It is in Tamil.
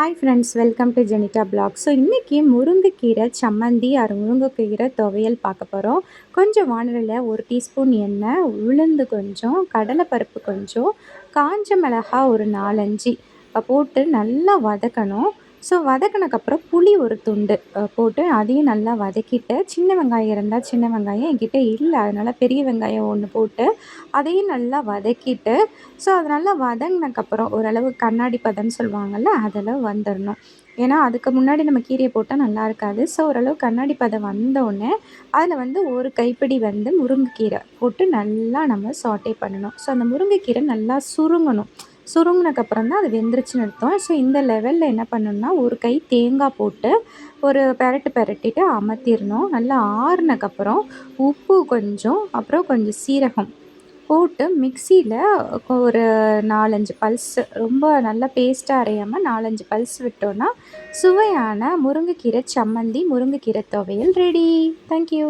Hi friends, welcome to Jenita blog. So இன்றைக்கி முருங்கைக்கீரை சம்மந்தி ஆர் முருங்கைக்கீரை துவையல் பார்க்க போகிறோம். கொஞ்சம் வானலியில் 1 டீஸ்பூன் எண்ணெய், உளுந்து கொஞ்சம், கடலைப்பருப்பு கொஞ்சம், காஞ்ச மிளகாய் ஒரு 4 5 போட்டு நல்லா வதக்கணும். ஸோ வதக்கினக்கப்புறம் புளி ஒரு துண்டு போட்டு அதையும் நல்லா வதக்கிட்டு, சின்ன வெங்காயம் இருந்தால் சின்ன வெங்காயம், என்கிட்ட இல்லை அதனால் பெரிய வெங்காயம் 1 போட்டு அதையும் நல்லா வதக்கிட்டு, ஸோ அது நல்லா வதங்கினக்கப்புறம் ஓரளவு கண்ணாடி பதம்னு சொல்லுவாங்கள்ல, அதெல்லாம் வந்துடணும். ஏன்னா அதுக்கு முன்னாடி நம்ம கீரையை போட்டால் நல்லா இருக்காது. ஸோ ஓரளவு கண்ணாடி பதம் வந்தோடனே அதில் ஒரு கைப்பிடி முருங்கைக்கீரை போட்டு நல்லா நம்ம சாட்டே பண்ணணும். ஸோ அந்த முருங்கைக்கீரை நல்லா சுருங்கணும். சுருங்கினக்கப்புறம் தான் அது வெந்துருச்சுன்னு அர்த்தம். ஸோ இந்த லெவலில் என்ன பண்ணணும்னா, ஒரு கை தேங்காய் போட்டு ஒரு பெரட்டிட்டு அமர்த்திடணும். நல்லா ஆறுனக்கப்புறம் உப்பு கொஞ்சம், அப்புறம் கொஞ்சம் சீரகம் போட்டு மிக்சியில் ஒரு 4 5 பல்ஸ், ரொம்ப நல்லா பேஸ்ட்டாக அரையாமல் 4 5 பல்ஸ் விட்டோன்னா சுவையான முருங்கைக்கீரை சம்மந்தி, முருங்கைக்கீரை துவையல் ரெடி. தேங்க்யூ.